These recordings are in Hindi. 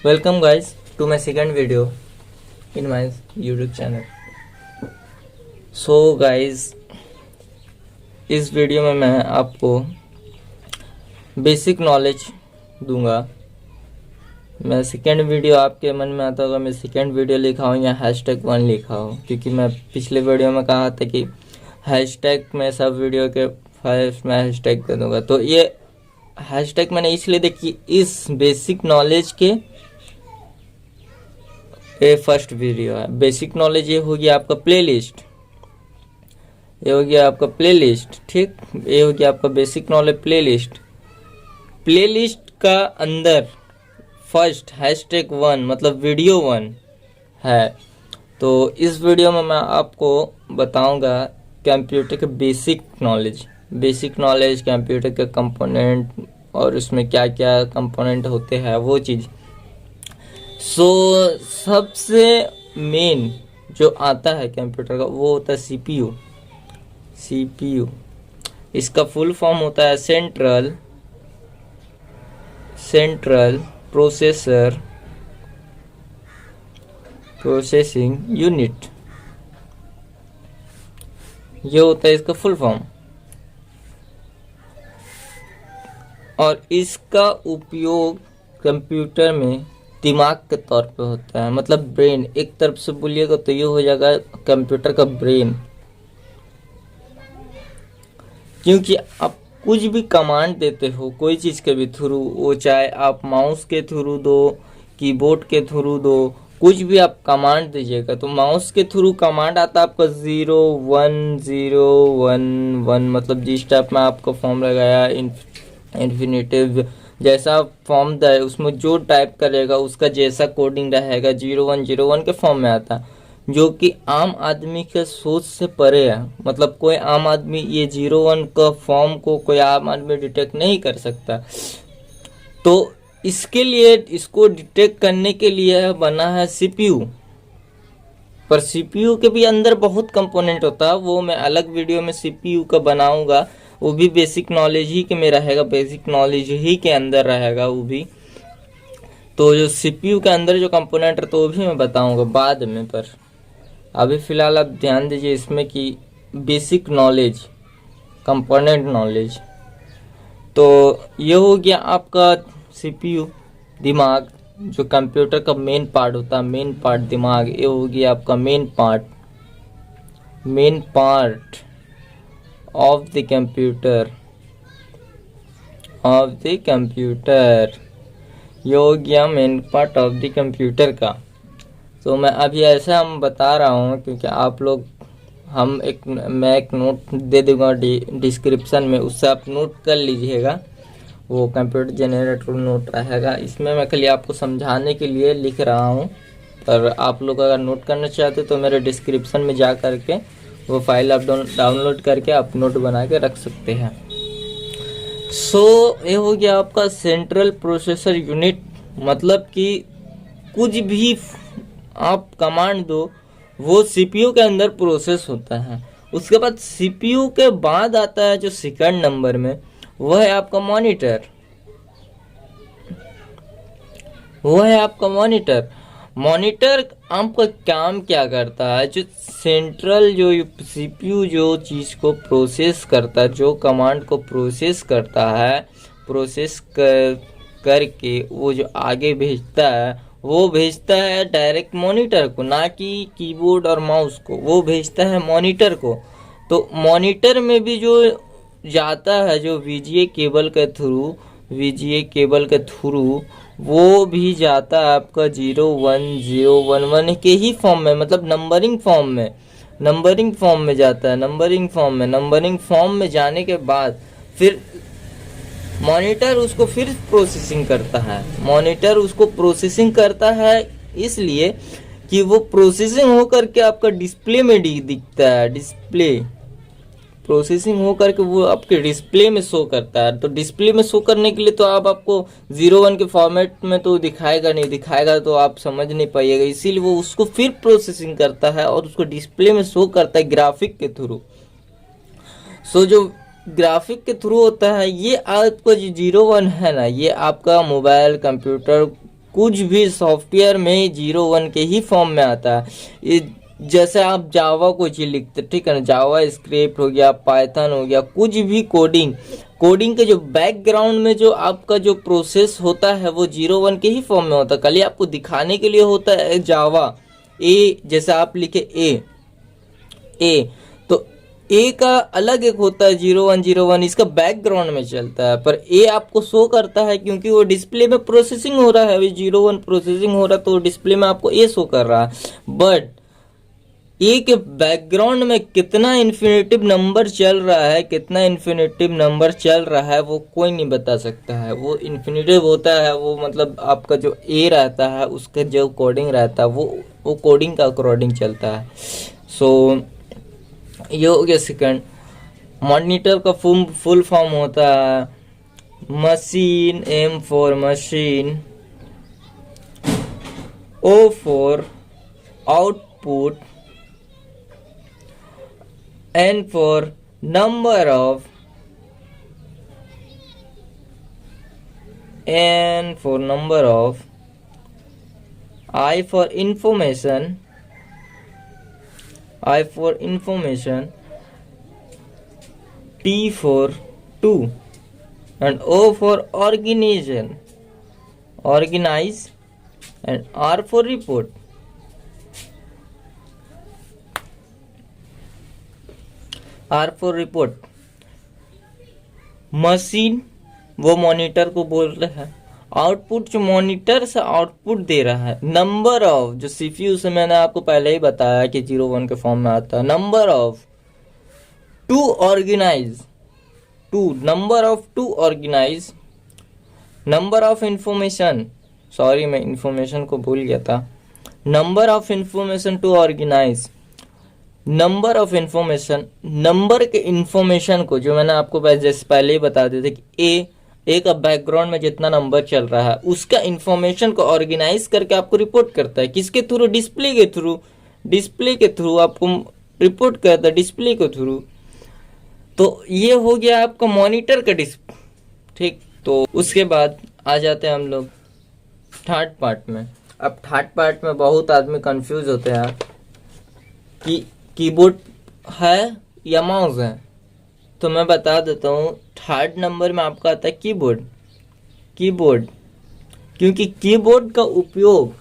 Welcome guys to my second video in my YouTube channel. So guys, इस वीडियो में मैं आपको बेसिक नॉलेज दूंगा। मैं सेकेंड वीडियो आपके मन में आता होगा मैं सेकेंड वीडियो लिखा हूँ या #1 लिखा हो, क्योंकि मैं पिछले वीडियो में कहा था कि हैशटैग में सब वीडियो के फर्स्ट में हैशटैग दे दूंगा। तो ये हैशटैग मैंने इसलिए देखी इस बेसिक नॉलेज के ये फर्स्ट वीडियो है। बेसिक नॉलेज ये होगी आपका प्लेलिस्ट, ये हो गया आपका प्लेलिस्ट, ठीक। ये हो गया आपका बेसिक नॉलेज प्लेलिस्ट। प्लेलिस्ट का अंदर फर्स्ट #1 मतलब वीडियो 1 है। तो इस वीडियो में मैं आपको बताऊंगा कंप्यूटर के बेसिक नॉलेज कंप्यूटर के कंपोनेंट और उसमें क्या क्या कंपोनेंट होते हैं वो चीज़। सो सबसे मेन जो आता है कंप्यूटर का वो होता है सीपीयू। इसका फुल फॉर्म होता है सेंट्रल प्रोसेसिंग यूनिट। ये होता है इसका फुल फॉर्म। और इसका उपयोग कंप्यूटर में दिमाग के तौर पे होता है, मतलब ब्रेन। एक तरफ से बोलिएगा तो ये हो जाएगा कंप्यूटर का ब्रेन, क्योंकि आप कुछ भी कमांड देते हो कोई चीज़ के भी थ्रू, वो चाहे आप माउस के थ्रू दो, कीबोर्ड के थ्रू दो, कुछ भी आप कमांड दीजिएगा तो माउस के थ्रू कमांड आता है आपका 0 1 0 1 1, मतलब जिस टाइप में आपका फॉर्म लगाया इन्फिनेटिव जैसा फॉर्म है उसमें जो टाइप करेगा उसका जैसा कोडिंग रहेगा 0101 के फॉर्म में आता है, जो कि आम आदमी के सोच से परे है। मतलब कोई आम आदमी ये 01 का फॉर्म को कोई आम आदमी डिटेक्ट नहीं कर सकता। तो इसके लिए इसको डिटेक्ट करने के लिए बना है सीपीयू। पर सीपीयू के भी अंदर बहुत कंपोनेंट होता है, वो मैं अलग वीडियो में सीपीयू का बनाऊंगा। वो भी बेसिक नॉलेज ही के में रहेगा, बेसिक नॉलेज ही के अंदर रहेगा वो भी। तो जो सीपीयू के अंदर जो कंपोनेंट है तो वो भी मैं बताऊंगा बाद में। पर अभी फ़िलहाल आप ध्यान दीजिए इसमें कि बेसिक नॉलेज कंपोनेंट नॉलेज। तो ये हो गया आपका सीपीयू दिमाग, जो कंप्यूटर का मेन पार्ट होता है, मेन पार्ट दिमाग। ये हो गया आपका main part of the computer ये हो गया main part of the computer का। तो मैं अभी ऐसा हम बता रहा हूँ क्योंकि आप लोग मैं एक नोट दे दूंगा डिस्क्रिप्शन में, उससे आप नोट कर लीजिएगा। वो कंप्यूटर जनरेटर नोट रहेगा, इसमें मैं खाली आपको समझाने के लिए लिख रहा हूँ। पर आप लोग अगर नोट करना चाहते तो मेरे डिस्क्रिप्शन में जा करके वो फाइल आप डाउनलोड करके आप नोट बना के रख सकते हैं। सो ये हो गया आपका सेंट्रल प्रोसेसर यूनिट, मतलब कि कुछ भी आप कमांड दो वो सीपीयू के अंदर प्रोसेस होता है। उसके बाद सीपीयू के बाद आता है जो सेकंड नंबर में, वह है आपका मॉनिटर आपका काम क्या करता है, जो सेंट्रल जो सीपीयू जो चीज़ को प्रोसेस करता है, जो कमांड को प्रोसेस करता है, प्रोसेस करके वो जो आगे भेजता है वो भेजता है डायरेक्ट मॉनिटर को, ना कि कीबोर्ड और माउस को, वो भेजता है मॉनिटर को। तो मॉनिटर में भी जो जाता है जो वीजीए केबल के थ्रू वो भी जाता है आपका 01011 के ही फॉर्म में, मतलब नंबरिंग फॉर्म में जाता है। नंबरिंग फॉर्म में जाने के बाद फिर मॉनिटर उसको फिर प्रोसेसिंग करता है इसलिए कि वो प्रोसेसिंग हो करके आपका डिस्प्ले में दिखता है। प्रोसेसिंग हो करके वो आपके डिस्प्ले में शो करता है। तो डिस्प्ले में शो करने के लिए तो आपको 01 के फॉर्मेट में तो दिखाएगा तो आप समझ नहीं पाइएगा, इसीलिए वो उसको फिर प्रोसेसिंग करता है और उसको डिस्प्ले में शो करता है ग्राफिक के थ्रू। सो जो ग्राफिक के थ्रू होता है, ये आपका जो 01 है ना, ये आपका मोबाइल कंप्यूटर कुछ भी सॉफ्टवेयर में 0 1 के ही फॉर्म में आता है। जैसे आप जावा कोई चीज लिखते, ठीक है ना, जावा स्क्रिप्ट हो गया, पाइथन हो गया, कुछ भी कोडिंग के जो बैकग्राउंड में जो आपका जो प्रोसेस होता है वो 0 1 के ही फॉर्म में होता है। कल आपको दिखाने के लिए होता है जावा ए, जैसे आप लिखे ए तो ए का अलग एक होता है 0 1 इसका बैकग्राउंड में चलता है, पर ए आपको शो करता है क्योंकि वो डिस्प्ले में प्रोसेसिंग हो रहा है। अभी 0 1 प्रोसेसिंग हो रहा है तो डिस्प्ले में आपको ए शो कर रहा है। बट ए के बैकग्राउंड में कितना इन्फिनेटिव नंबर चल रहा है, कितना इन्फिनेटिव नंबर चल रहा है वो कोई नहीं बता सकता है। वो इन्फिनेटिव होता है, वो मतलब आपका जो ए रहता है उसका जो कोडिंग रहता है वो कोडिंग का अकॉर्डिंग चलता है। सो ये हो गया सेकंड। मॉनिटर का फुल फॉर्म होता है machine, M for machine, O for output, N for number of, I for information, T for to, and O for organize, and R for report. R for report. Machine वो मॉनिटर को बोल रहा है, आउटपुट जो मॉनिटर से आउटपुट दे रहा है, नंबर ऑफ जो सीपीयू से मैंने आपको पहले ही बताया कि 0 1 के फॉर्म में आता है, number of to organise, number of information, sorry मैं इंफॉर्मेशन को भूल गया था, number of information to organise, number of information, number के इंफॉर्मेशन को जो मैंने आपको जैसे पहले ही बता दिए थे कि ए का बैकग्राउंड में जितना नंबर चल रहा है उसका इंफॉर्मेशन को ऑर्गेनाइज करके आपको रिपोर्ट करता है। किसके थ्रू? डिस्प्ले के थ्रू आपको रिपोर्ट करता है, डिस्प्ले के थ्रू। तो ये हो गया आपका मॉनिटर का डिस्प्ले, ठीक। तो उसके बाद आ जाते हैं हम लोग थर्ड पार्ट में। अब थर्ड पार्ट में बहुत आदमी कंफ्यूज होते हैं कि कीबोर्ड है या माउस है, तो मैं बता देता हूँ थर्ड नंबर में आपका आता है कीबोर्ड, क्योंकि कीबोर्ड का उपयोग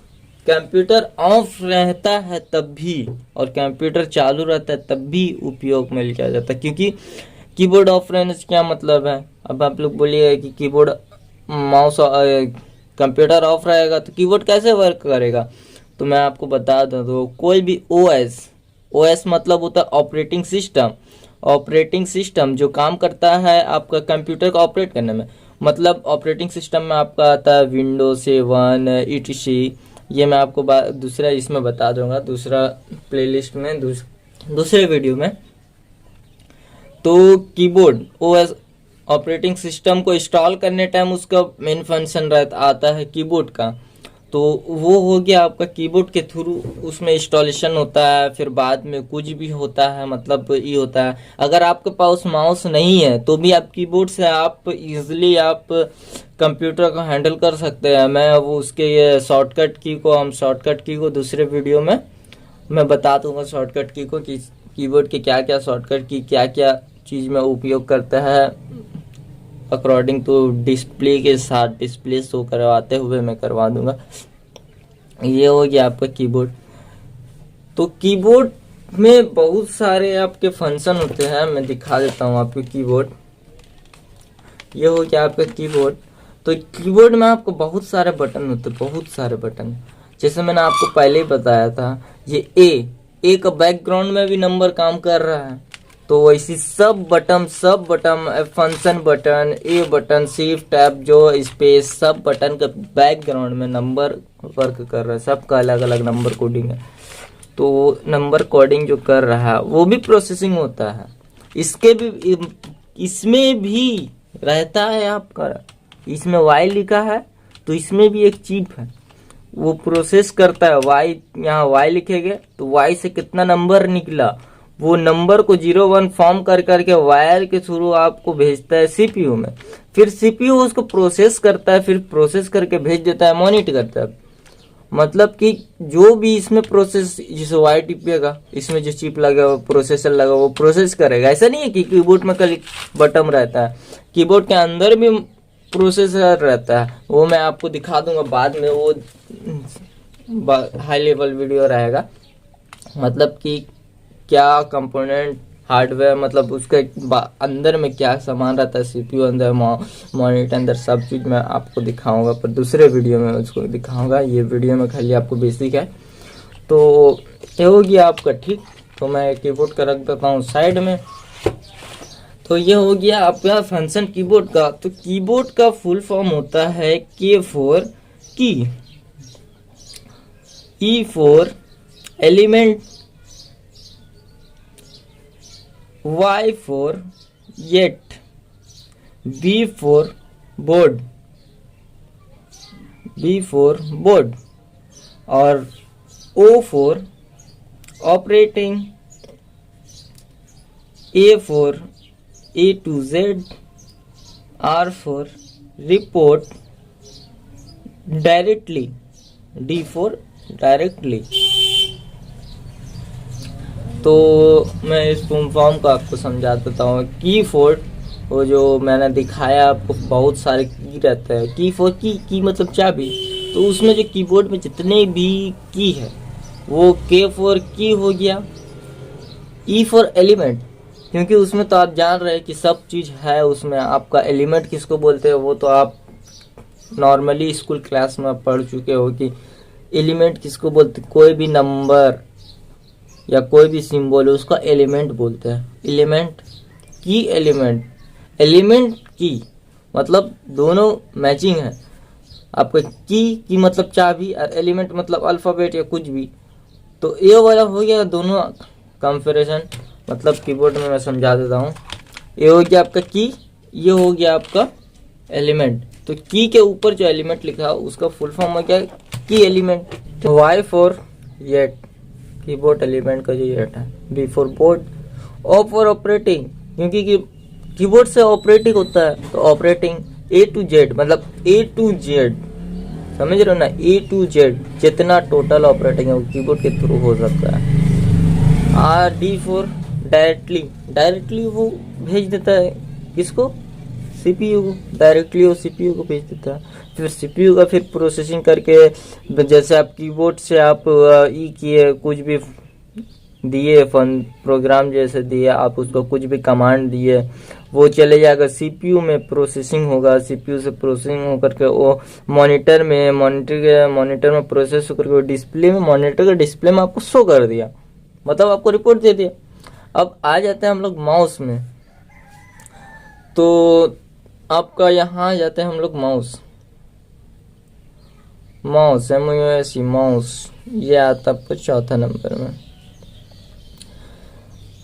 कंप्यूटर ऑफ रहता है तब भी और कंप्यूटर चालू रहता है तब भी उपयोग में लिया जाता है। क्योंकि कीबोर्ड ऑफ रहने से क्या मतलब है? अब आप लोग बोलिएगा कि कीबोर्ड माउस कंप्यूटर ऑफ रहेगा तो कीबोर्ड कैसे वर्क करेगा? तो मैं आपको बता दूं, तो कोई भी ओएस मतलब होता है ऑपरेटिंग सिस्टम जो काम करता है आपका कंप्यूटर को ऑपरेट करने में। मतलब ऑपरेटिंग सिस्टम में आपका आता है विंडोज 7 etc। ये मैं आपको दूसरा इसमें बता दूंगा, दूसरा प्लेलिस्ट में, दूसरे वीडियो में। तो कीबोर्ड ओएस ऑपरेटिंग सिस्टम को इंस्टॉल करने टाइम उसका मेन फंक्शन आता है कीबोर्ड का। तो वो हो गया आपका कीबोर्ड के थ्रू उसमें इंस्टॉलेशन होता है, फिर बाद में कुछ भी होता है। मतलब ये होता है अगर आपके पास माउस नहीं है तो भी आप कीबोर्ड से आप इजीली आप कंप्यूटर को हैंडल कर सकते हैं। मैं वो उसके ये शॉर्टकट की को दूसरे वीडियो में मैं बता दूंगा, शॉर्टकट की को कि कीबोर्ड के क्या क्या शॉर्टकट की क्या क्या चीज़ में उपयोग करता है अकॉर्डिंग टू डिस्प्ले के साथ, डिस्प्ले शो करवाते हुए मैं करवा दूंगा। ये हो गया आपका कीबोर्ड। तो कीबोर्ड में बहुत सारे आपके फंक्शन होते हैं, मैं दिखा देता हूँ आपको कीबोर्ड। ये हो गया आपका कीबोर्ड। तो कीबोर्ड में आपको बहुत सारे बटन होते हैं, बहुत सारे बटन। जैसे मैंने आपको पहले ही बताया था, ये ए का बैकग्राउंड में भी नंबर काम कर रहा है। तो वैसी सब बटन फंक्शन बटन, ए बटन, शिफ्ट टैब, जो स्पेस, सब बटन का बैकग्राउंड में नंबर वर्क कर रहा है। सबका अलग अलग नंबर कोडिंग है। तो नंबर कोडिंग जो कर रहा है वो भी प्रोसेसिंग होता है। इसमें भी रहता है आपका, इसमें वाई लिखा है तो इसमें भी एक चिप है, वो प्रोसेस करता है। वाई, यहाँ वाई लिखेंगे तो वाई से कितना नंबर निकला वो नंबर को 0 1 फॉर्म कर करके वायर के थ्रू आपको भेजता है सीपीयू में। फिर सीपीयू उसको प्रोसेस करता है, फिर प्रोसेस करके भेज देता है, मॉनिटर करता है। मतलब कि जो भी इसमें प्रोसेस, जैसे वाई टिपिएगा, इसमें जो चिप लगा हुआ, प्रोसेसर लगा वो प्रोसेस करेगा। ऐसा नहीं है कि कीबोर्ड में खाली बटन रहता है, कीबोर्ड के अंदर भी प्रोसेसर रहता है। वो मैं आपको दिखा दूंगा बाद में, वो हाई लेवल वीडियो रहेगा। मतलब कि क्या कंपोनेंट हार्डवेयर, मतलब उसके अंदर में क्या सामान रहता है, सीपीयू अंदर, मॉनिटर अंदर, सब चीज़ मैं आपको दिखाऊंगा, पर दूसरे वीडियो में उसको दिखाऊंगा। ये वीडियो में खाली आपको बेसिक है। तो ये हो गया आपका, ठीक। तो मैं कीबोर्ड का रख देता हूँ साइड में। तो ये हो गया आपका फंक्शन कीबोर्ड का। तो कीबोर्ड का फुल फॉर्म होता है के फॉर की, E for element, Y for yet, B for board, और O for operating, A for A to Z, R for report, directly, D for directly। तो मैं इस फुल फॉर्म को आपको समझा देता हूँ। की फोर, वो जो मैंने दिखाया आपको, बहुत सारे की रहते हैं। की फोर की मतलब चाबी। तो उसमें जो कीबोर्ड में जितने भी की है वो के फोर की हो गया। ई फॉर एलिमेंट, क्योंकि उसमें तो आप जान रहे हैं कि सब चीज़ है उसमें। आपका एलिमेंट किसको बोलते हैं वो तो आप नॉर्मली स्कूल क्लास में पढ़ चुके हो कि एलिमेंट किसको बोलते। कोई भी नंबर या कोई भी सिंबल है उसका एलिमेंट बोलते हैं। एलिमेंट की, एलिमेंट की मतलब दोनों मैचिंग है। आपका की मतलब चाबी, और एलिमेंट मतलब अल्फाबेट या कुछ भी। तो ये वाला हो गया दोनों कंपैरिजन। मतलब कीबोर्ड में मैं समझा देता हूँ। ये हो गया आपका की, ये हो गया आपका एलिमेंट। तो की के ऊपर जो एलिमेंट लिखा है उसका फुल फॉर्म हो गया की एलिमेंट। तो Y for yet, keyboard element का जो येट है। B for board, O for operating, क्योंकि कीबोर्ड से ऑपरेटिंग होता है तो ऑपरेटिंग। ए टू जेड मतलब ए टू जेड, समझ रहे हो ना, ए टू जेड जितना टोटल ऑपरेटिंग है वो कीबोर्ड के थ्रू हो सकता है। आर डी फॉर डायरेक्टली वो भेज देता है किसको, सीपीयू को। डायरेक्टली वो सीपीयू को भेज देता है। फिर सीपीयू का फिर प्रोसेसिंग करके, जैसे आप कीबोर्ड से आप ई किए, कुछ भी दिए प्रोग्राम जैसे दिए, आप उसको कुछ भी कमांड दिए, वो चले जाएगा सीपीयू में, प्रोसेसिंग होगा। सीपीयू से प्रोसेसिंग होकर के वो मॉनिटर में प्रोसेस होकर के डिस्प्ले में, मॉनिटर के डिस्प्ले में आपको शो कर दिया, मतलब आपको रिपोर्ट दे दिया। अब आ जाते हैं हम लोग माउस में। तो आपका यहाँ आ जाते हैं हम लोग माउस, MUSE माउस, ये आता है आपको चौथा नंबर में।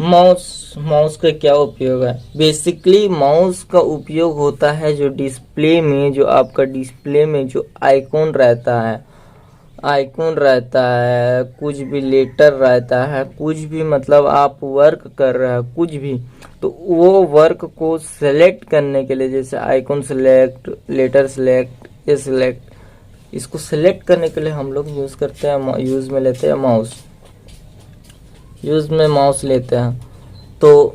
माउस का क्या उपयोग है? बेसिकली माउस का उपयोग होता है जो डिस्प्ले में, जो आपका डिस्प्ले में जो आइकॉन रहता है, कुछ भी लेटर रहता है, कुछ भी मतलब आप वर्क कर रहे हैं कुछ भी, तो वो वर्क को सेलेक्ट करने के लिए, जैसे आइकॉन सेलेक्ट, लेटर सेलेक्ट, ये सेलेक्ट, इसको सेलेक्ट करने के लिए हम लोग यूज़ करते हैं, यूज़ में लेते हैं माउस लेते हैं। तो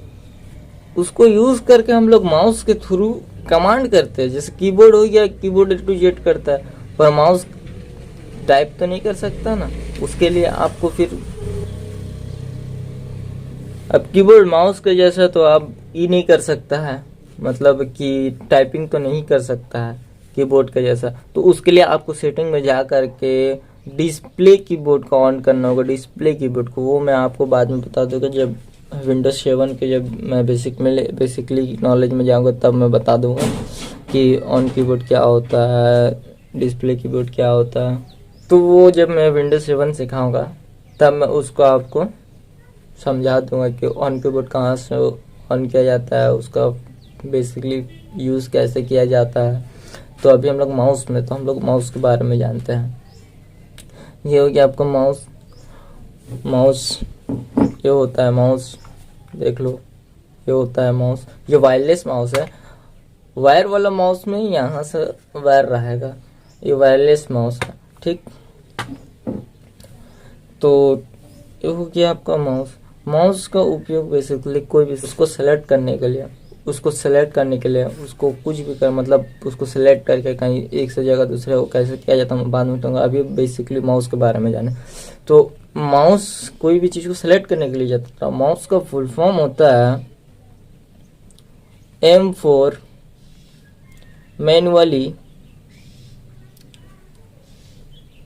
उसको यूज़ करके हम लोग माउस के थ्रू कमांड करते हैं। जैसे कीबोर्ड हो गया, कीबोर्ड ए टू जेड करता है, पर माउस टाइप तो नहीं कर सकता ना। उसके लिए आपको फिर, अब कीबोर्ड माउस के जैसा तो आप ई नहीं कर सकता है, मतलब कि टाइपिंग तो नहीं कर सकता है कीबोर्ड के जैसा। तो उसके लिए आपको सेटिंग में जा करके डिस्प्ले कीबोर्ड को ऑन करना होगा, डिस्प्ले कीबोर्ड को। वो मैं आपको बाद में बता दूंगा, जब विंडोज 7 के जब मैं बेसिकली नॉलेज में जाऊंगा तब मैं बता दूंगा कि ऑन कीबोर्ड क्या होता है, डिस्प्ले कीबोर्ड क्या होता है। तो वो जब मैं विंडोज 7 सिखाऊंगा तब मैं उसको आपको समझा दूंगा कि ऑन कीबोर्ड कहाँ से ऑन किया जाता है, उसका बेसिकली यूज़ कैसे किया जाता है। तो अभी हम लोग माउस में, तो हम लोग माउस के बारे में जानते हैं। ये हो गया आपका माउस, ये होता है माउस, देख लो, ये होता है माउस। ये वायरलेस माउस है, वायर वाला माउस में यहाँ से वायर रहेगा, ये वायरलेस माउस है, ठीक। तो ये हो गया आपका माउस। माउस का उपयोग बेसिकली कोई भी उसको सेलेक्ट करने के लिए, उसको कुछ भी कर, मतलब उसको सेलेक्ट करके कहीं एक से जगह दूसरे को कैसे किया जाता है बाद में बताऊंगा। अभी बेसिकली माउस के बारे में जाने तो माउस कोई भी चीज़ को सेलेक्ट करने के लिए जाता है। माउस का फुल फॉर्म होता है M for manually,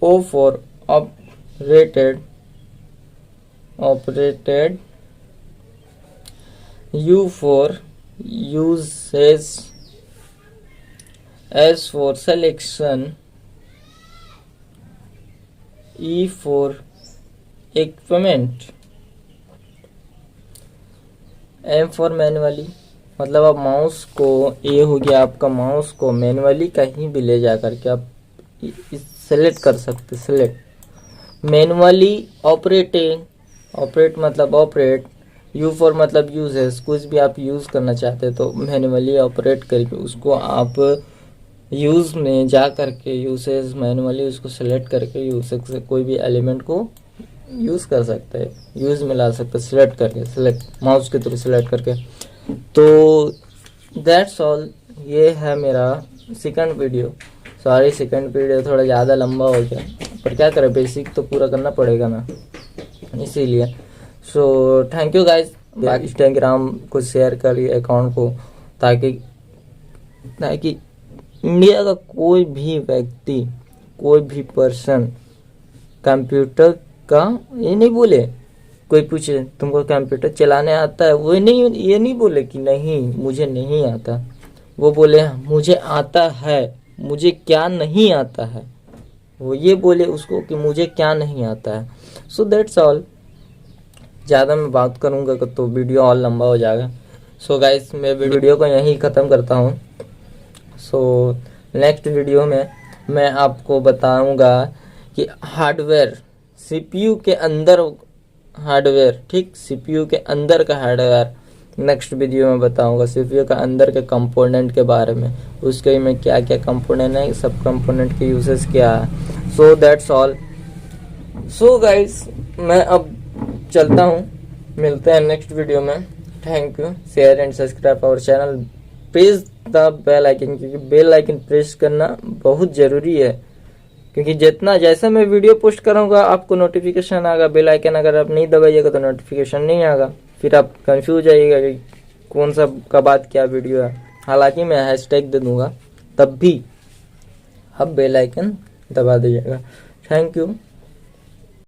O for operated, U for usage, S for selection, E for equipment, M for manually, मतलब आप माउस को, ये हो गया आपका माउस को मैनुअली कहीं भी ले जा करके आप सेलेक्ट कर सकते, सेलेक्ट मैनुअली। ऑपरेट मतलब ऑपरेट, यू फॉर मतलब यूजेस, कुछ भी आप यूज़ करना चाहते हैं तो मैनुअली ऑपरेट करके उसको आप यूज़ में जा करके, यूसेज मैनुअली उसको सेलेक्ट करके यूसेज से कोई भी एलिमेंट को यूज़ कर सकते हैं, यूज़ में ला सकते हैं, सेलेक्ट करके, सेलेक्ट माउस के थ्रू सेलेक्ट करके। तो दैट्स ऑल, ये है मेरा second video. Sorry second video थोड़ा ज़्यादा लंबा हो गया, पर क्या करें, बेसिक तो पूरा करना पड़ेगा ना, इसीलिए। So thank you guys. Instagram को शेयर करिए अकाउंट को, ताकि इंडिया का कोई भी व्यक्ति, कोई भी पर्सन कंप्यूटर का ये नहीं बोले, कोई पूछे तुमको कंप्यूटर चलाने आता है, वो नहीं, ये नहीं बोले कि नहीं मुझे नहीं आता, वो बोले मुझे आता है, मुझे क्या नहीं आता है, वो ये बोले उसको कि मुझे क्या नहीं आता है। So that's all. ज़्यादा मैं बात करूँगा तो वीडियो और लंबा हो जाएगा। सो गाइस, मैं वीडियो को यहीं ख़त्म करता हूँ। सो नेक्स्ट वीडियो में मैं आपको बताऊँगा कि हार्डवेयर, CPU के अंदर हार्डवेयर, ठीक, CPU के अंदर का हार्डवेयर नेक्स्ट वीडियो में बताऊंगा। CPU के अंदर के कंपोनेंट के बारे में, उसके में क्या क्या कंपोनेंट है, सब कंपोनेंट के यूजेस क्या है। So that's all. So guys, मैं अब चलता हूँ, मिलते हैं नेक्स्ट वीडियो में। Thank you. Share and subscribe our channel, press the bell icon, क्योंकि बेल आइकन प्रेस करना बहुत ज़रूरी है, क्योंकि जितना जैसे मैं वीडियो पोस्ट करूँगा आपको नोटिफिकेशन आएगा। बेल आइकन अगर आप नहीं दबाइएगा तो नोटिफिकेशन नहीं आएगा, फिर आप कंफ्यूज आइएगा कि कौन सा का बाद क्या वीडियो है। हालांकि मैं हैशटैग दे दूंगा, तब भी आप बेल आइकन दबा दीजिएगा। Thank you.